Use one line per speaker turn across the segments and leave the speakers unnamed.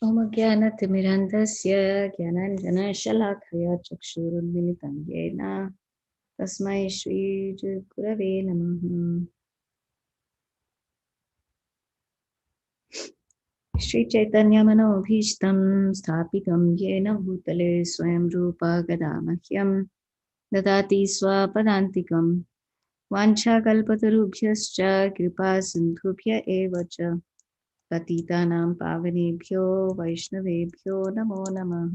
ओम ज्ञानतिमिरन्धस्य ज्ञानाञ्जनशलाकया चक्षुरुन्मिलितं येन तस्मै श्रीगुरवे नमः। श्रीचैतन्यमनोभीष्टं स्थापितं येन भूतले स्वयं रूपा गदा मह्यं ददाति स्वपदान्तिकं। वाञ्छाकल्पतरुभ्यश्च कृपा सिन्धुभ्य एव च पतितानां पावनेभ्यो वैष्णवेभ्यो नमो नमः।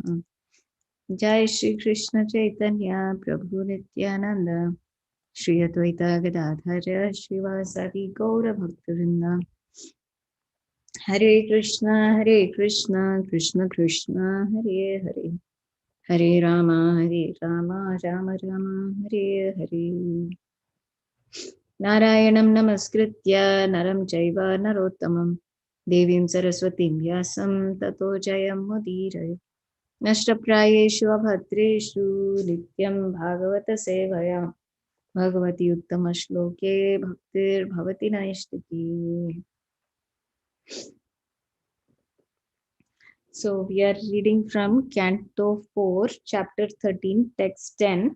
जय श्री कृष्ण चैतन्य प्रभु नित्यानंद श्री अद्वैता गदाधर श्रीवासादि गौर भक्तवृंद। हरे कृष्णा कृष्ण कृष्ण हरे हरे, हरे राम राम राम हरे हरे। नारायणं नमस्कृत्य नरं चैव नरोत्तमं देवीं सरस्वतीं व्यासं ततो जयमुदीरये। नष्टप्रायेषु अभद्रेषु नित्यं भागवत सेवया भगवती उत्तम श्लोके भक्तिर्भवति नैष्टिकी। So we are reading from Canto 4, Chapter 13, Text 10.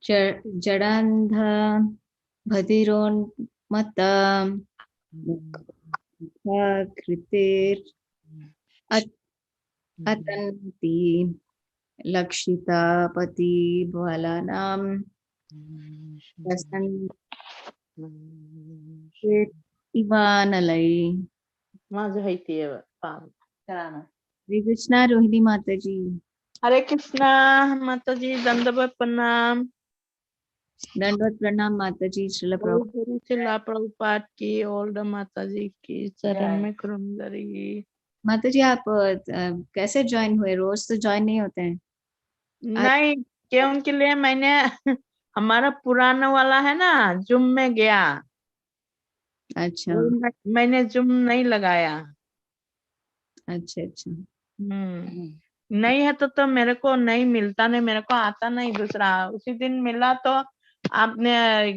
Jadandha Bhadironmata Kritir Atanti Lakshita Pati Bhalanam Ivanalai. Hare Krishna Rohini Mataji.
हरे कृष्णा माता जी दंडवत प्रणाम।
दंडवत प्रणाम माताजी। श्रील प्रभुपाद
चिल्ला प्रभुपाद की ओल्ड माता जी की चरण में खुरंदरी।
माताजी आप कैसे ज्वाइन हुए? रोज तो ज्वाइन नहीं होते हैं।
नहीं, क्यों के लिए मैंने हमारा पुराना वाला है ना, जुम में गया।
अच्छा
मैंने जुम नहीं लगाया।
अच्छा अच्छा।
नहीं है तो मेरे को नहीं मिलता, नहीं मेरे को आता नहीं दूसरा। उसी दिन मिला तो आपने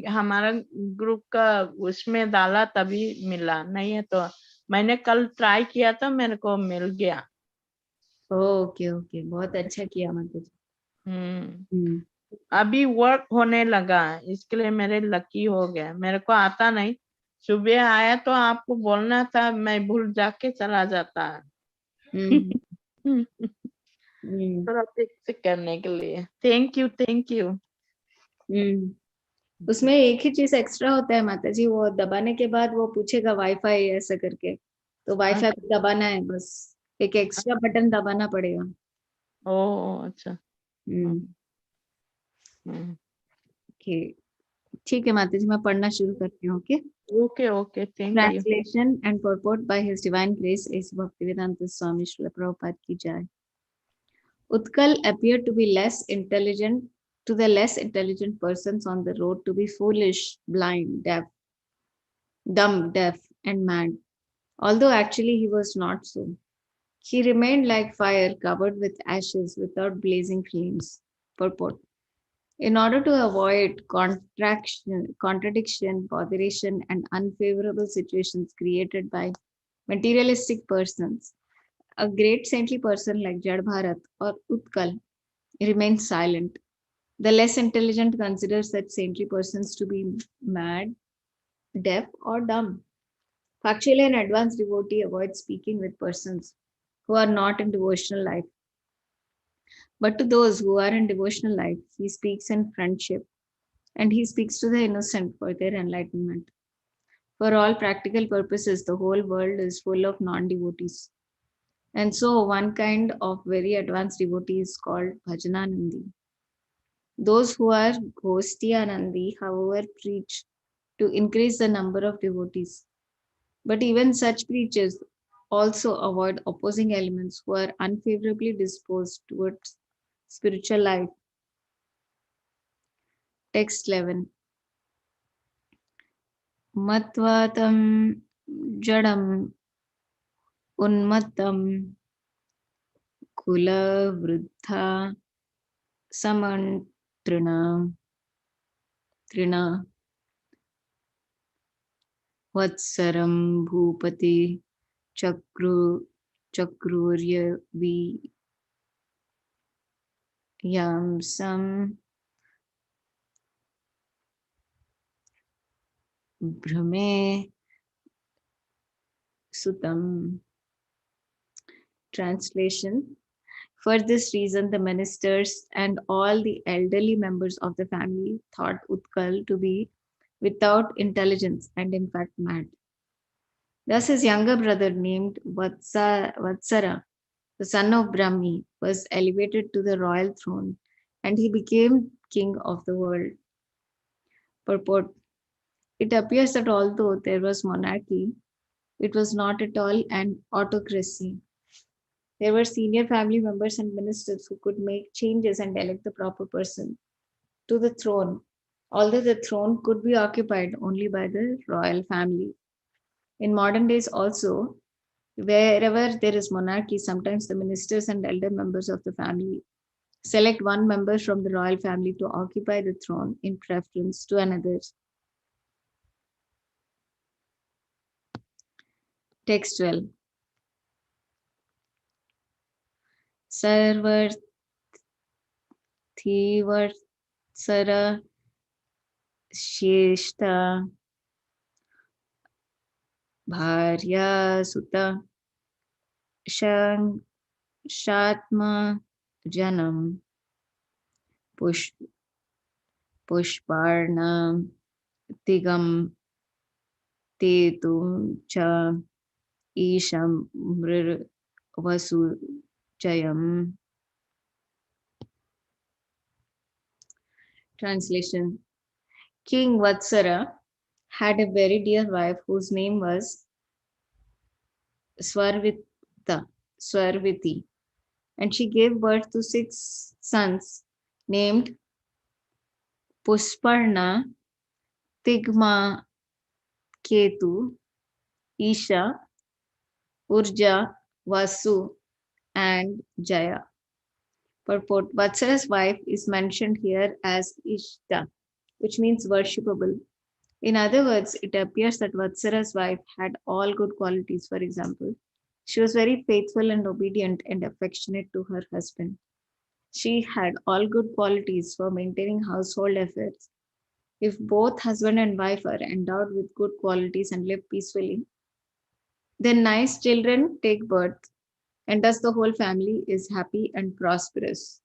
हमारा ग्रुप का उसमें डाला तभी मिला, नहीं है तो मैंने कल ट्राई किया तो मेरे को मिल गया।
ओके ओके, बहुत अच्छा किया माताजी।
अभी वर्क होने लगा, इसके लिए मेरे लकी हो गया। मेरे को आता नहीं, सुबह आया तो आपको बोलना था, मैं भूल जाके चला जाता। थोड़ा फिक्स करने के लिए थैंक यू थैंक यू।
उसमें एक ही चीज एक्स्ट्रा होता है माताजी, वो दबाने के बाद वो पूछेगा वाईफाई ऐसा करके, तो वाईफाई को दबाना है, बस एक एक्स्ट्रा बटन दबाना पड़ेगा।
ओह अच्छा।
ठीक है माताजी, मैं पढ़ना शुरू करती हूँ। Okay
okay okay, thank you.
Translation and purport by His Divine Grace is Bhaktivedanta Swami Srila Prabhupada ki jai. Utkal appeared to be less intelligent to the less intelligent persons on the road to be foolish, blind, dumb, deaf, and mad, although actually he was not so. He remained like fire covered with ashes without blazing flames. Purport. In order to avoid contradiction, botheration, and unfavorable situations created by materialistic persons, a great saintly person like Jad Bharat or Utkal remains silent. The less intelligent consider such saintly persons to be mad, deaf, or dumb. Factually, an advanced devotee avoids speaking with persons who are not in devotional life. But to those who are in devotional life, he speaks in friendship, and he speaks to the innocent for their enlightenment. For all practical purposes, the whole world is full of non devotees. And so, one kind of very advanced devotee is called Bhajananandi. Those who are Ghostianandi, however, preach to increase the number of devotees. But even such preachers also avoid opposing elements who are unfavorably disposed towards spiritual life. Text 11. Matvatam jadam Unmatam Kula Vruddha Samantrina Trina Vatsaram Bhupati Chakrurya Yamsam Brahme Sutam. Translation. For this reason, the ministers and all the elderly members of the family thought Utkal to be without intelligence and in fact mad. Thus, his younger brother, named Vatsara, the son of Brahmi, was elevated to the royal throne and he became king of the world. Purport. It appears that although there was monarchy, it was not at all an autocracy. There were senior family members and ministers who could make changes and elect the proper person to the throne, although the throne could be occupied only by the royal family. In modern days, also, wherever there is monarchy, sometimes the ministers and elder members of the family select one member from the royal family to occupy the throne in preference to another. Text 12. Sarvarthivarsara Sheshta Bharya Sutta Shatma Janam Pushparnam Tigam Tetum Cha Isham Mrir Vasujayam. Translation. King Vatsara had a very dear wife whose name was Swarviti, and she gave birth to 6 sons named Pusparna, Tigma, Ketu, Isha, Urja, Vasu, and Jaya. Purport. Vatsara's wife is mentioned here as Ishta, which means worshipable. In other words, it appears that Vatsara's wife had all good qualities. For example, she was very faithful and obedient and affectionate to her husband. She had all good qualities for maintaining household affairs. If both husband and wife are endowed with good qualities and live peacefully, then nice children take birth, and thus the whole family is happy and prosperous.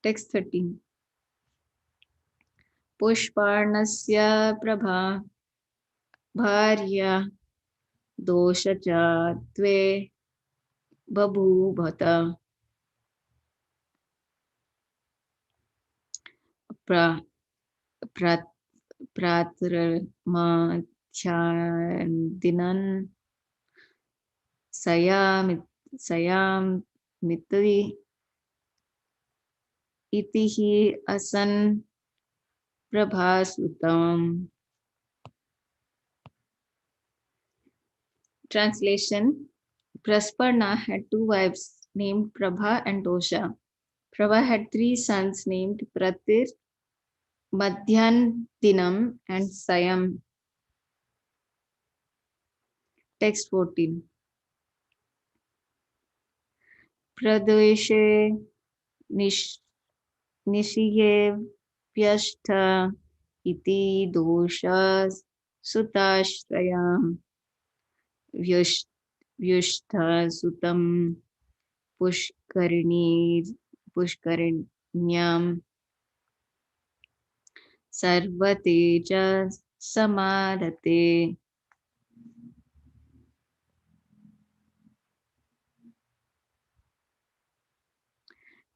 Text 13. Pushparnasya Prabha Bharya Doshacha Tve Babhubhata pra, prat, Pratramathyandinan Sayam Itihi Asan Prabhasutam. Translation. Prasparna had 2 wives named Prabha and Dosha. Prabha had 3 sons named Pratir, Madhyandinam, and Sayam. Text 14. Pradeshe Nishiyev Vyashtha iti dosha sutashrayam vyashtha sutam pushkarinyam sarvateja samadhate.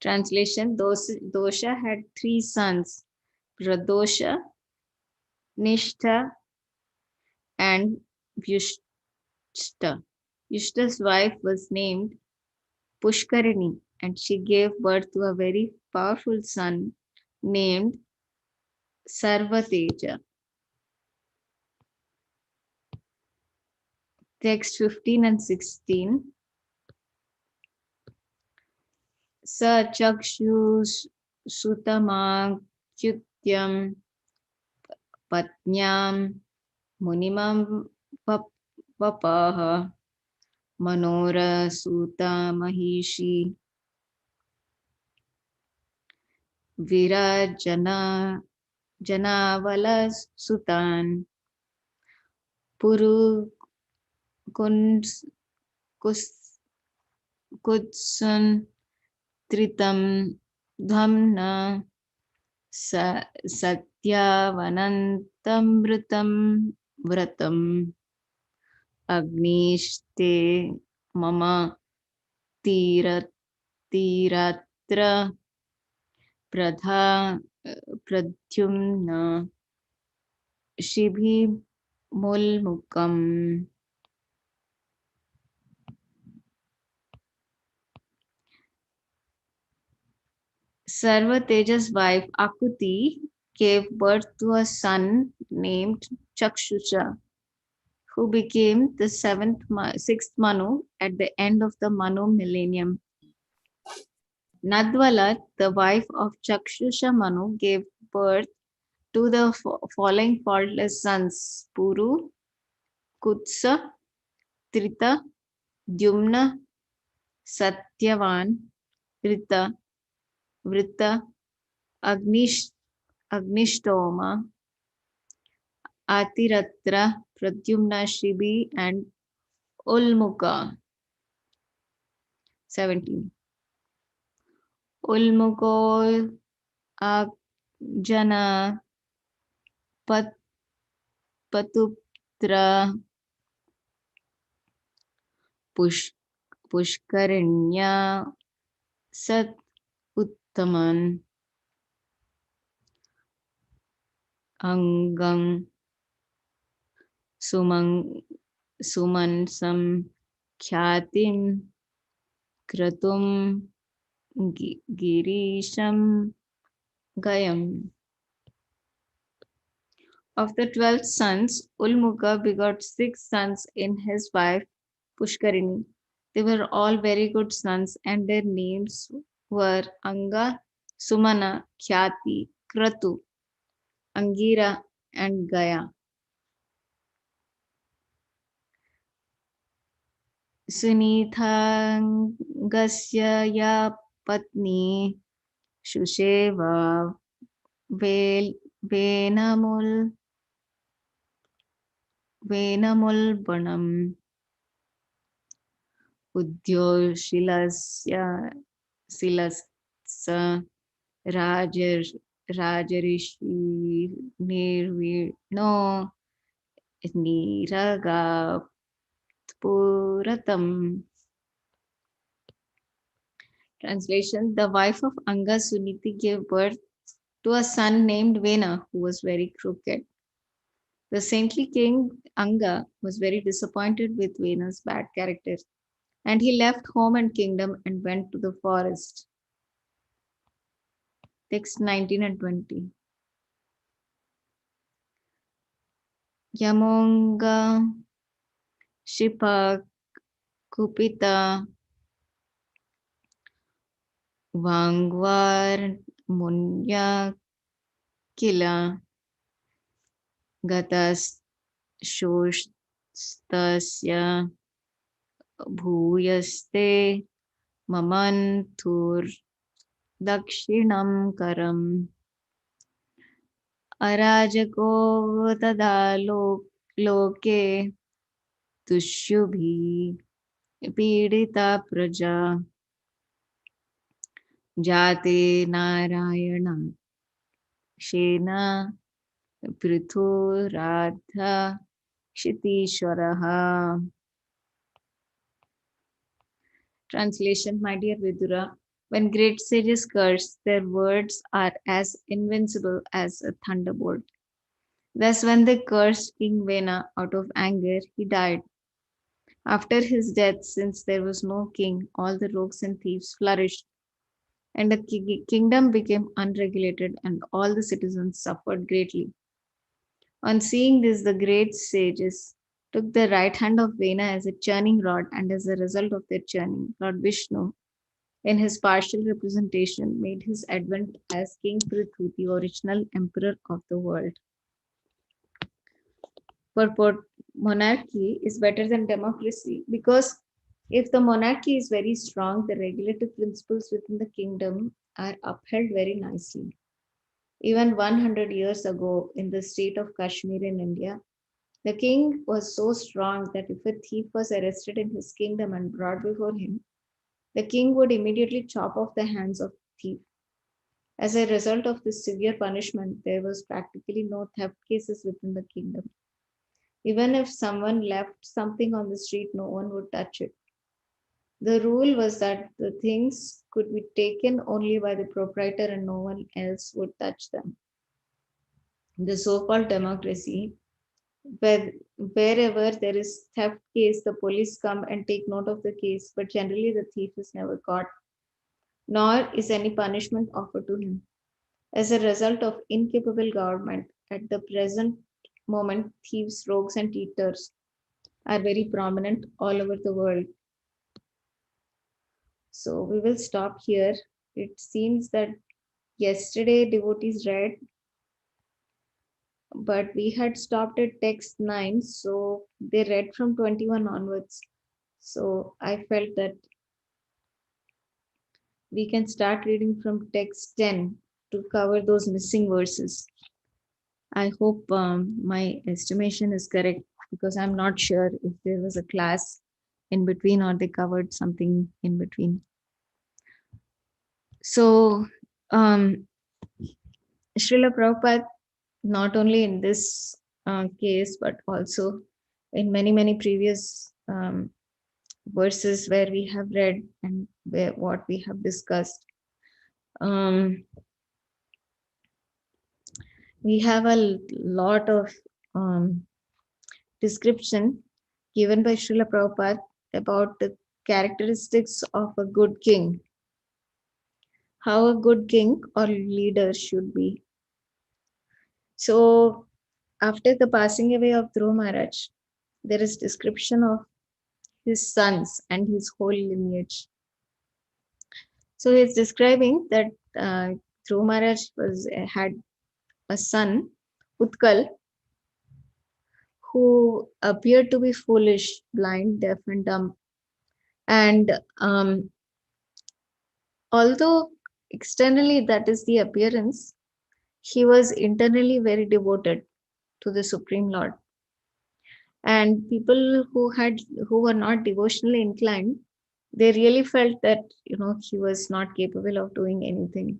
Translation. Dosha had 3 sons, Pradosha, Nishtha, and Vyushta. Vyushta's wife was named Pushkarini, and she gave birth to a very powerful son named Sarvateja. Text 15 and 16. Sa chakshus sutamakyutyam patnyam munimam vapaha manora suta mahishi virajana janavala sutan puru kutsun tritam dhamna satyavanantamritam vratam agnishte mama tiratra pradyumna shibhi mulmukam. Sarva Teja's wife Akuti gave birth to a son named Chakshusha, who became the sixth Manu at the end of the Manu millennium. Nadvala, the wife of Chakshusha Manu, gave birth to the following faultless sons: Puru, Kutsa, Trita, Dyumna, Satyavan, Rita, Vrita, Agnishtoma, Atiratra, Pradyumna, Shibi, and Ulmuka. 17. Ulmuko Jana Patuptra Pushkarinya Sat Uttaman Angang Sumansam Khyatim Kratum Girisham Gayam. Of the 12 sons, Ulmuka begot 6 sons in his wife Pushkarini. They were all very good sons, and their names were Anga, Sumana, Khyati, Kratu, Angira, and Gaya. Sunithangasya ya patni Shusheva Venamul Banam Uddyoshilasa Rajarishi Nirvino Niraga Puratam. Translation: the wife of Anga, Suniti, gave birth to a son named Vena, who was very crooked. The saintly king Anga was very disappointed with Vena's bad character, and he left home and kingdom and went to the forest. Text 19 and 20. Yamonga Shipa Kupita Vangvar Munya Kila Gatas Shostasya Bhuyaste Mamanthur Dakshinam Karam Arajako Tada Loke Tushubhi Pidita Praja Jate Narayana Shena Prithu Radha Kshitishwaraha. Translation: my dear Vidura, when great sages curse, their words are as invincible as a thunderbolt. Thus, when they cursed King Vena out of anger, he died. After his death, since there was no king, all the rogues and thieves flourished, and the kingdom became unregulated, and all the citizens suffered greatly. On seeing this, the great sages took the right hand of Vena as a churning rod, and as a result of their churning, Lord Vishnu, in his partial representation, made his advent as King Prithu, the original emperor of the world. For monarchy is better than democracy because if the monarchy is very strong, the regulative principles within the kingdom are upheld very nicely. Even 100 years ago, in the state of Kashmir in India, the king was so strong that if a thief was arrested in his kingdom and brought before him, the king would immediately chop off the hands of the thief. As a result of this severe punishment, there was practically no theft cases within the kingdom. Even if someone left something on the street, no one would touch it. The rule was that the things could be taken only by the proprietor and no one else would touch them. The so-called democracy, wherever there is theft case, the police come and take note of the case, but generally the thief is never caught, nor is any punishment offered to him. As a result of incapable government, at the present moment, thieves, rogues, and cheaters are very prominent all over the world. So we will stop here. It seems that yesterday devotees read, but we had stopped at text 9, so they read from 21 onwards. So I felt that we can start reading from text 10 to cover those missing verses. I hope my estimation is correct because I'm not sure if there was a class in between or they covered something in between. So, Srila Prabhupada, not only in this case, but also in many, many previous verses where we have read and what we have discussed, we have a lot of description given by Srila Prabhupada about the characteristics of a good king, how a good king or leader should be. So, after the passing away of Dhruva Maharaj, there is description of his sons and his whole lineage. So, he's describing that Dhruva Maharaj had a son, Utkal, who appeared to be foolish, blind, deaf, and dumb. And although externally that is the appearance, he was internally very devoted to the Supreme Lord. And people who were not devotionally inclined, they really felt that he was not capable of doing anything.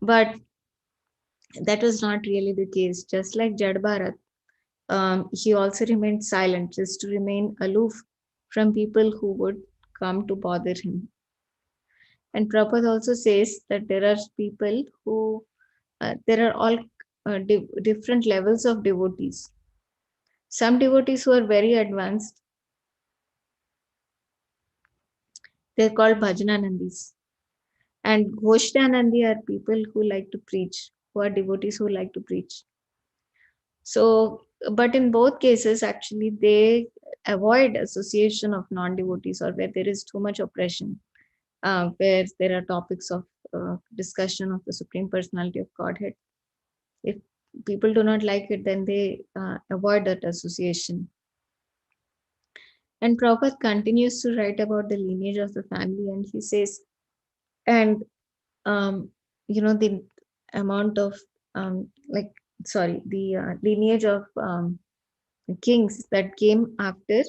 But that was not really the case. Just like Jad Bharat, he also remained silent, just to remain aloof from people who would come to bother him. And Prabhupada also says that there are people who, there are all different levels of devotees. Some devotees who are very advanced, they're called Bhajananandis. And Ghoshtanandi are people who like to preach, who are devotees who like to preach. So, but in both cases, actually, they avoid association of non-devotees or where there is too much oppression, where there are topics of discussion of the Supreme Personality of Godhead. If people do not like it, then they avoid that association. And Prabhupada continues to write about the lineage of the family, and he says, and the amount of the lineage of kings that came after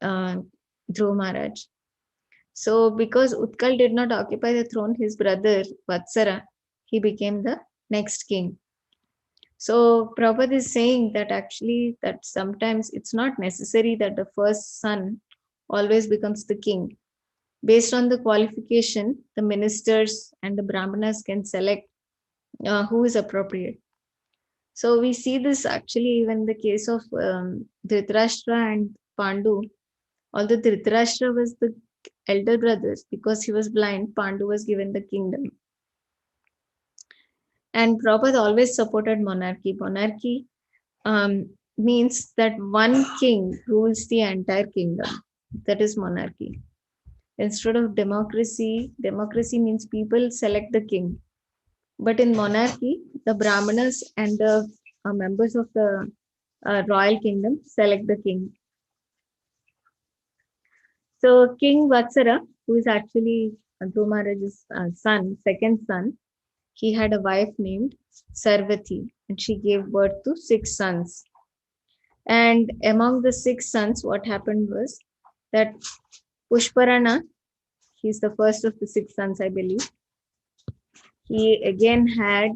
Dhruva Maharaj. So because Utkal did not occupy the throne, his brother Vatsara, he became the next king. So Prabhupada is saying that actually that sometimes it's not necessary that the first son always becomes the king. Based on the qualification, the ministers and the brahmanas can select who is appropriate. So we see this actually even in the case of Dhritarashtra and Pandu. Although Dhritarashtra was the elder brother, because he was blind, Pandu was given the kingdom. And Prabhupada always supported monarchy. Monarchy means that one king rules the entire kingdom. That is monarchy. Instead of democracy, democracy means people select the king. But in monarchy, the Brahmanas and the members of the royal kingdom select the king. So King Vatsara, who is actually Dhruv Maharaj's son, second son, he had a wife named Sarvati, and she gave birth to 6 sons. And among the 6 sons, what happened was that Pushparana, he's the first of the 6 sons, I believe. He again had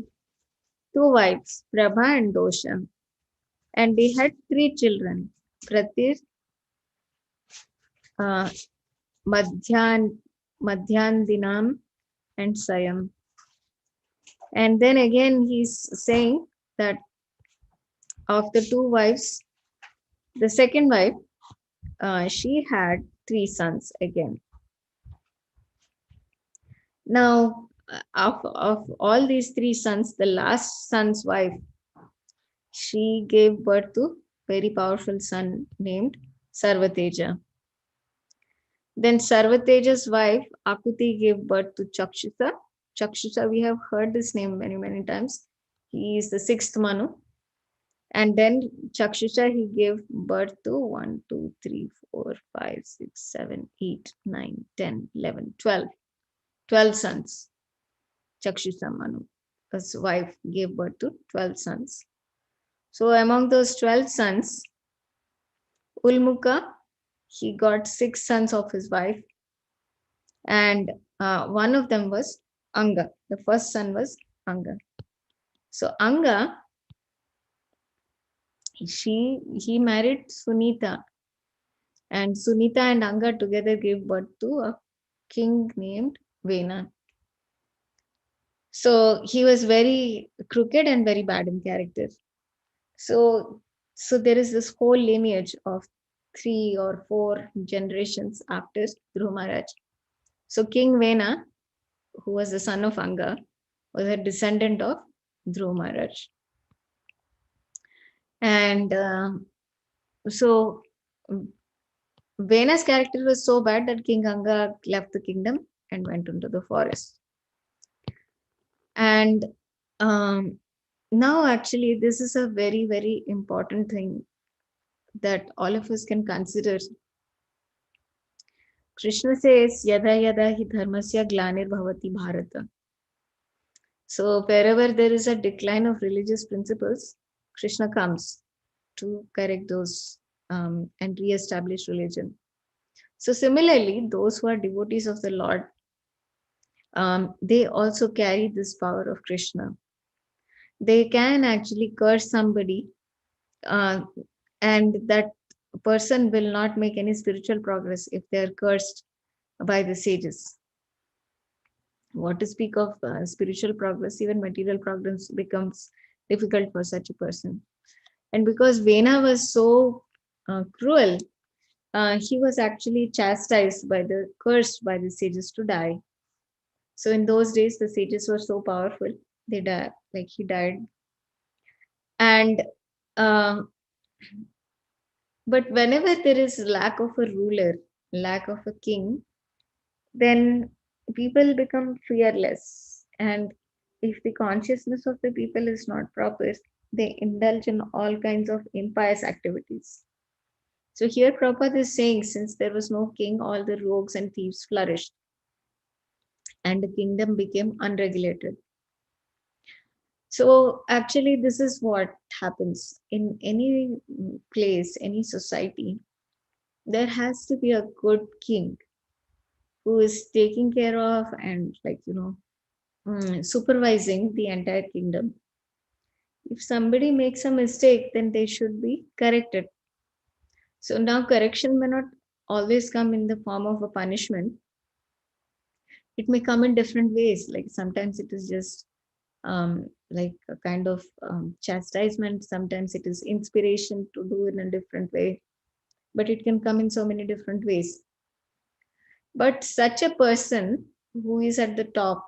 2 wives, Prabha and Dosha, and they had 3 children, Pratir, uh, Madhyandinam, and Sayam. And then again, he's saying that of the 2 wives, the second wife, she had 3 sons again. Now, of all these 3 sons, the last son's wife, she gave birth to very powerful son named Sarvateja. Then Sarvateja's wife, Akuti, gave birth to Chakshusa. Chakshusa, we have heard this name many, many times. He is the 6th Manu. And then Chakshusa, he gave birth to 1, 2, 3, 4, 5, 6, 7, 8, 9, 10, 11, 12. 12 sons. Chakshusa Manu, his wife, gave birth to 12 sons. So among those 12 sons, Ulmuka, he got 6 sons of his wife, and one of them was Anga. The first son was Anga. So Anga, he married Sunita, and Sunita and Anga together gave birth to a king named Vena. So he was very crooked and very bad in character. So there is this whole lineage of 3 or 4 generations after Dhruv Maharaj. So King Vena, who was the son of Anga, was a descendant of Dhruv Maharaj. And so Vena's character was so bad that King Anga left the kingdom and went into the forest. And now actually this is a very, very important thing that all of us can consider. Krishna says, Yada yada hi dharmasya glanir bhavati bharata. So wherever there is a decline of religious principles, Krishna comes to correct those and re-establish religion. So similarly, those who are devotees of the Lord, they also carry this power of Krishna. They can actually curse somebody, and that person will not make any spiritual progress if they are cursed by the sages. What to speak of spiritual progress, even material progress becomes difficult for such a person. And because Vena was so cruel, he was actually chastised cursed by the sages to die. So in those days, the sages were so powerful, they died, like he died. And but whenever there is lack of a ruler, lack of a king, then people become fearless. And if the consciousness of the people is not proper, they indulge in all kinds of impious activities. So here Prabhupada is saying, since there was no king, all the rogues and thieves flourished, and the kingdom became unregulated. So actually, this is what happens in any place, any society. There has to be a good king who is taking care of and supervising the entire kingdom. If somebody makes a mistake, then they should be corrected. So now correction may not always come in the form of a punishment. It may come in different ways. Like sometimes it is just like a kind of chastisement. Sometimes it is inspiration to do in a different way. But it can come in so many different ways. But such a person who is at the top,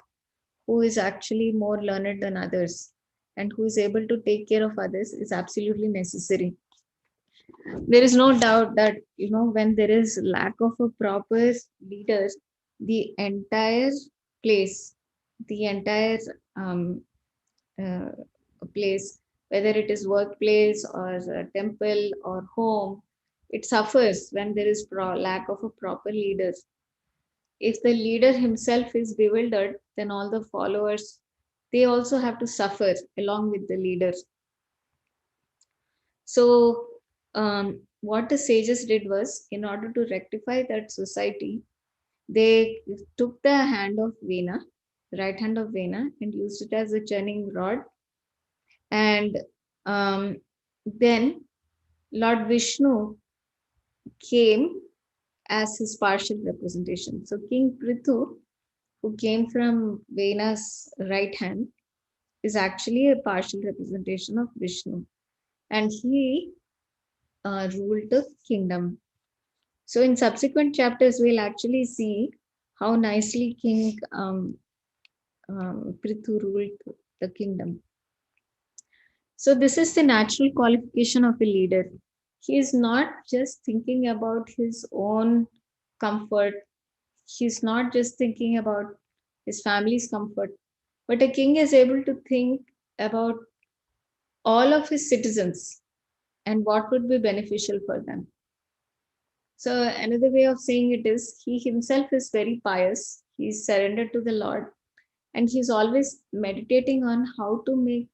who is actually more learned than others, and who is able to take care of others is absolutely necessary. There is no doubt that, when there is lack of a proper leader, the entire place, the entire um, uh, place, whether it is workplace or a temple or home, it suffers when there is lack of a proper leader. If the leader himself is bewildered, then all the followers, they also have to suffer along with the leader. So, what the sages did was, in order to rectify that society, they took the hand of Vena, right hand of Vena, and used it as a churning rod. And then Lord Vishnu came as his partial representation. So, King Prithu, who came from Vena's right hand, is actually a partial representation of Vishnu. And he ruled the kingdom. So in subsequent chapters, we'll actually see how nicely King Prithu ruled the kingdom. So this is the natural qualification of a leader. He is not just thinking about his own comfort. He's not just thinking about his family's comfort, but a king is able to think about all of his citizens and what would be beneficial for them. So another way of saying it is he himself is very pious. He's surrendered to the Lord, and he's always meditating on how to make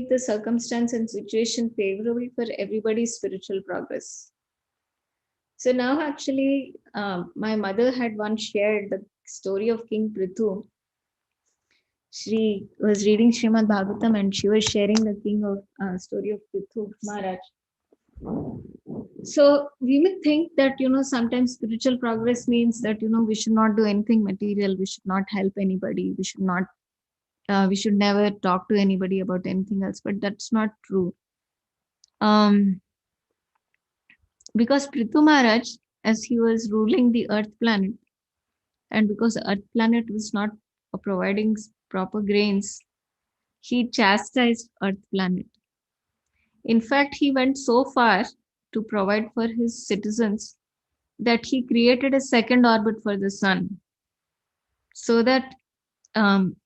the circumstance and situation favorable for everybody's spiritual progress. So now, actually, my mother had once shared the story of King Prithu. She was reading Srimad Bhagavatam, and she was sharing the king of story of Prithu Maharaj. So we may think that, sometimes spiritual progress means that, we should not do anything material, we should not help anybody, we should never talk to anybody about anything else, but that's not true. um because Prithu Maharaj, as he was ruling the earth planet, and because the earth planet was not providing proper grains, he chastised earth planet. In fact, he went so far to provide for his citizens that he created a second orbit for the sun, so that um,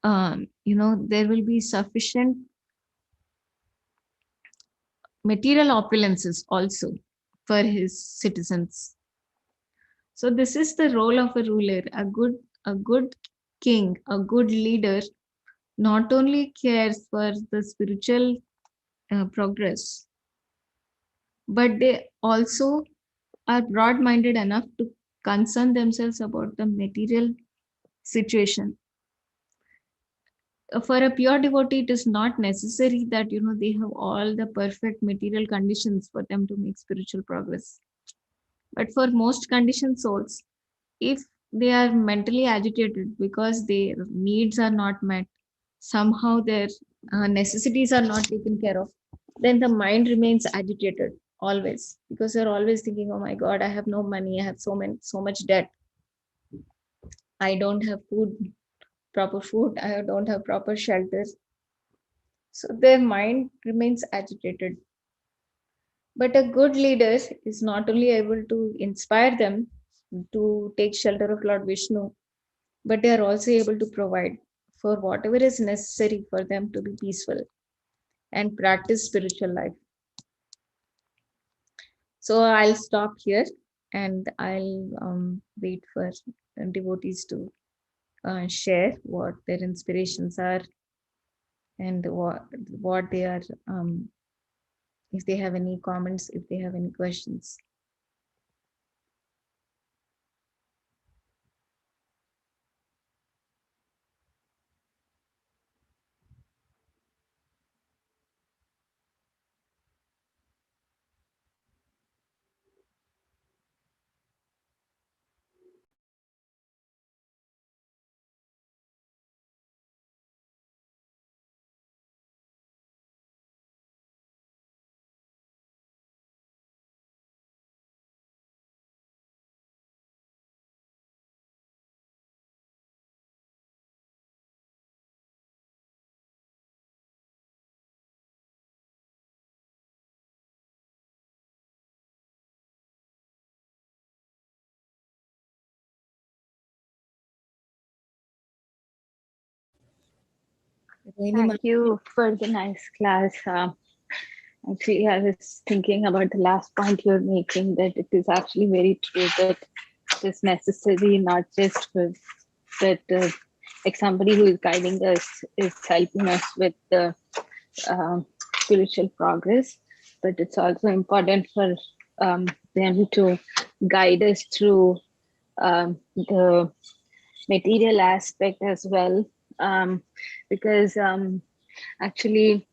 there will be sufficient material opulences also for his citizens. So this is the role of a ruler. A good king, a good leader, not only cares for the spiritual progress, but they also are broad-minded enough to concern themselves about the material situation. For a pure devotee, it is not necessary that, they have all the perfect material conditions for them to make spiritual progress. But for most conditioned souls, if they are mentally agitated because their needs are not met, somehow their necessities are not taken care of, then the mind remains agitated always, because they're always thinking, oh my god, I have no money, I have so much debt, I don't have proper food, I don't have proper shelter. So their mind remains agitated. But a good leader is not only able to inspire them to take shelter of Lord Vishnu, but they are also able to provide for whatever is necessary for them to be peaceful and practice spiritual life. So I'll stop here, and I'll wait for devotees to share what their inspirations are, and what they are, if they have any comments, if they have any questions. Rohini
Thank you for the nice class. Actually, I was thinking about the last point you're making, that it is actually very true that it is necessary not just for that, like somebody who is guiding us is helping us with the spiritual progress, but it's also important for them to guide us through the material aspect as well, because actually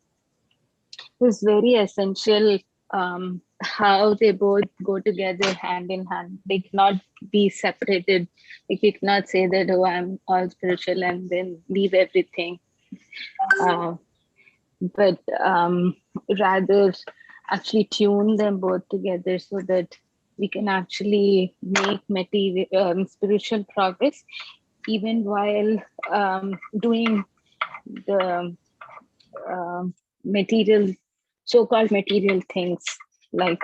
it's very essential how they both go together hand in hand. They cannot be separated. You cannot say that, oh, I'm all spiritual and then leave everything. Uh, but rather actually tune them both together so that we can actually make material spiritual progress even while doing the material, so-called material things, like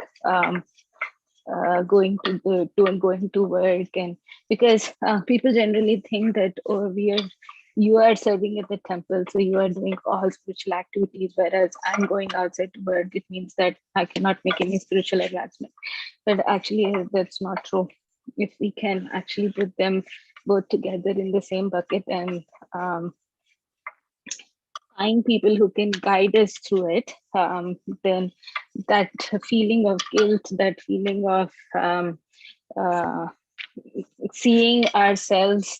going to work. And because people generally think that, oh, you are serving at the temple, so you are doing all spiritual activities, whereas I'm going outside to work, it means that I cannot make any spiritual advancement. But actually that's not true. If we can actually put them both together in the same bucket and find people who can guide us through it, then that feeling of guilt, that feeling of uh, seeing ourselves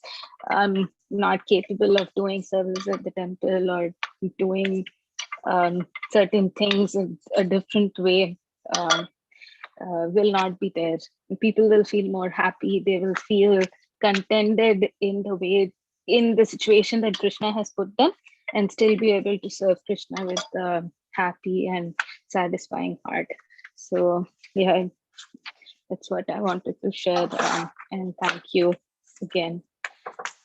not capable of doing service at the temple or doing certain things in a different way, um, will not be there. People will feel more happy. They will feel contented in the way, in the situation that Krishna has put them, and still be able to serve Krishna with a happy and satisfying heart. So yeah, that's what I wanted to share. And thank you again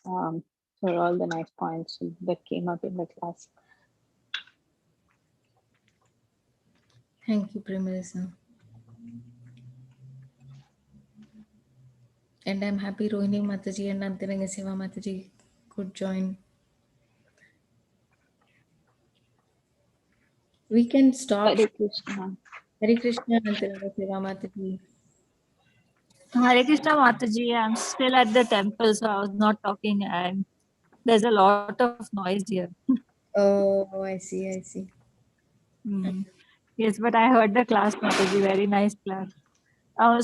for all the nice points that came up in the class.
Thank you, Premalisa. And I'm happy Rohini Mataji and Antaranga Seva Mataji could join. We can stop.
Hare Krishna.
Hare Krishna, Antaranga Seva Mataji.
Hare Krishna Mataji, I'm still at the temple, so I was not talking, and there's a lot of noise here.
Oh, I see, I see.
Mm. Yes, but I heard the class, Mataji, very nice class.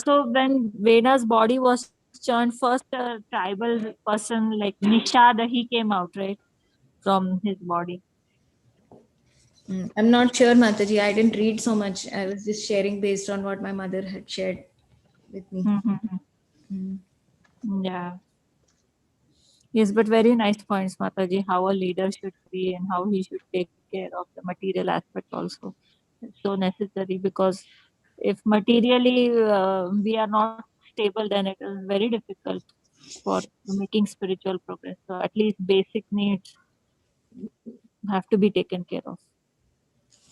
So when Vena's body was churned, first a tribal person like Nishad, he came out, right, from his body.
I'm not sure, Mataji. I didn't read so much. I was just sharing based on what my mother had shared with me. Mm.
Yeah. Yes, but very nice points, Mataji, how a leader should be and how he should take care of the material aspect also. It's so necessary, because if materially we are not stable, then it is very difficult for making spiritual progress. So at least basic needs have to be taken care of.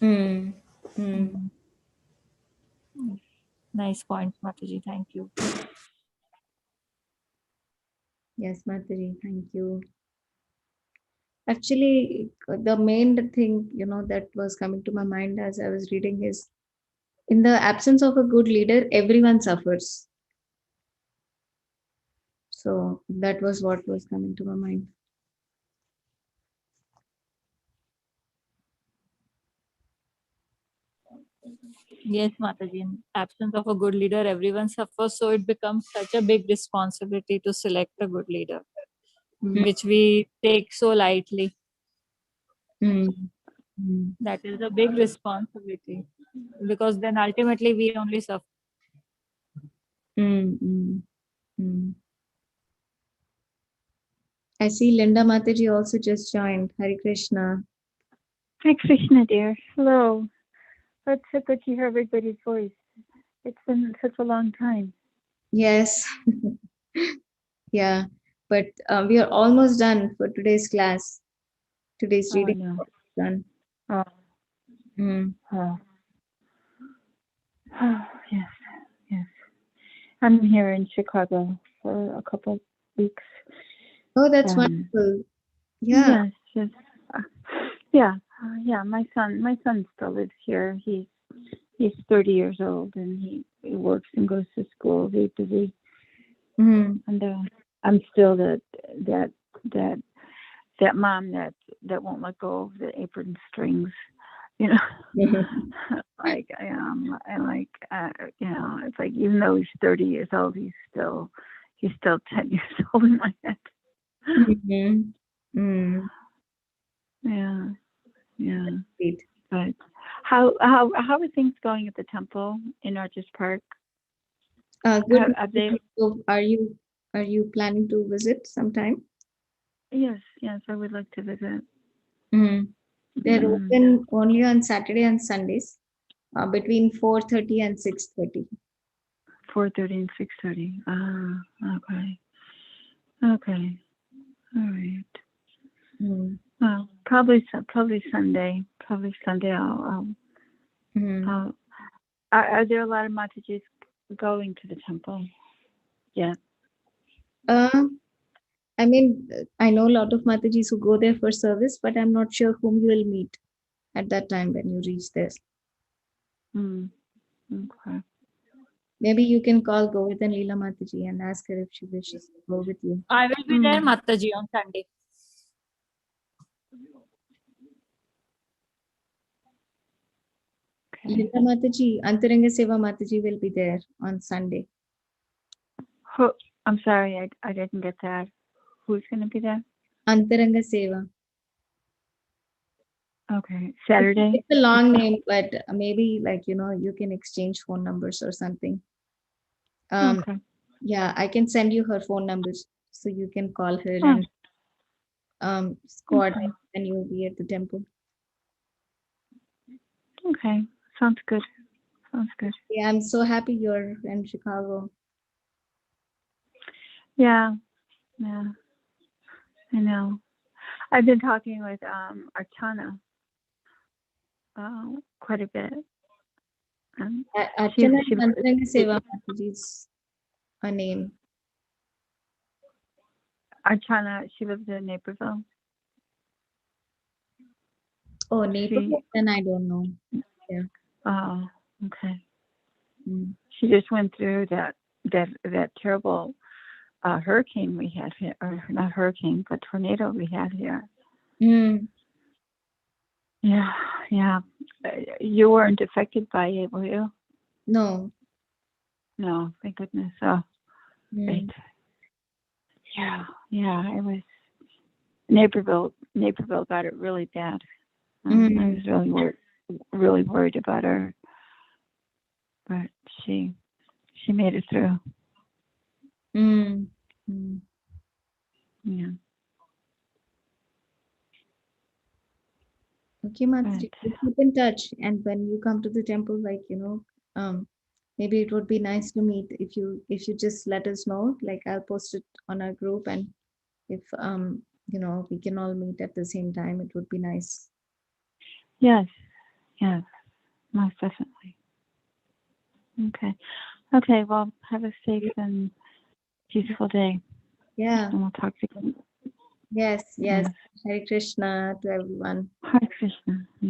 Mm. Mm.
Nice points, Mataji. Thank you.
Yes, Mataji. Thank you. Actually, the main thing, that was coming to my mind as I was reading is, in the absence of a good leader, everyone suffers. So that was what was coming to my mind.
Yes, Mataji. In absence of a good leader, everyone suffers. So it becomes such a big responsibility to select a good leader, which we take so lightly.
Mm. Mm.
That is a big responsibility, because then ultimately we only suffer.
Mm. Mm. Mm. I see Linda Mataji also just joined. Hare Krishna.
Hi, Krishna, dear. Hello. It's so good to hear everybody's voice. It's been such a long time.
Yes. Yeah. But we are almost done for today's class. Today's
Oh, I
reading
know.
is done.
Oh,
Mm.
oh. Oh, yes, yes. I'm here in Chicago for a couple weeks.
Oh, that's wonderful. Yeah.
Yes, yes. Yeah, yeah. My son still lives here. He's 30 years old, and he works and goes to school. Very busy,
Mm.
and I'm still that that mom that won't let go of the apron strings. You know, like and like you know, it's like even though he's 30 years old, he's still 10 years old in my head.
Mhm. Mm.
Yeah, yeah.
Great.
But how are things going at the temple in Arches Park?
Good.
Have they?
So are you planning to visit sometime?
Yes, I would like to visit.
Mm. They're
Mm,
open only on Saturday and Sundays, between 4:30 and 6:30.
4:30 and 6:30. Okay. Okay. All right.
Mm.
Well, probably Sunday. Probably Sunday.
Mm.
Are there a lot of Matajis going to the temple? Yeah.
Uh, I mean, I know a lot of Matajis who go there for service, but I'm not sure whom you will meet at that time when you reach there.
Okay.
Maybe you can call Govardhan Leela Mataji and ask her if she wishes to go with you.
I will be there, Mataji, on Sunday.
Okay.
Leela Mataji, Antaranga Seva Mataji will be there on Sunday.
I'm sorry, I didn't get that. Who's going to be there?
Antaranga Seva.
Okay. Saturday?
It's a long name, but maybe you can exchange phone numbers or something.
Okay.
Yeah, I can send you her phone numbers so you can call her
Oh.
and coordinate when you'll be at the temple.
Okay. Sounds good.
Yeah, I'm so happy you're in Chicago.
Yeah. I know. I've been talking with Archana quite a bit.
Archana Antaranga Seva Mataji's a name.
Archana, she lives in Naperville.
Oh, Naperville? Then I don't know. Yeah.
Oh, okay.
Mm.
She just went through that terrible hurricane we had here, or not hurricane, but tornado we had here.
Mm.
Yeah. You weren't affected by it, were you?
No.
No, thank goodness. Oh, great.
Mm.
Yeah. It was Naperville got it really bad. I was really worried about her, but she made it through.
Mm. Mm.
Yeah.
Okay, Mataji, we'll keep in touch. And when you come to the temple, maybe it would be nice to meet if you just let us know. Like I'll post it on our group, and if we can all meet at the same time, it would be nice.
Yes, most definitely. Okay. Well, have a safe and peaceful day.
Yeah.
And we'll talk again.
Yes. Hare Krishna to everyone.
Hare Krishna. Yeah.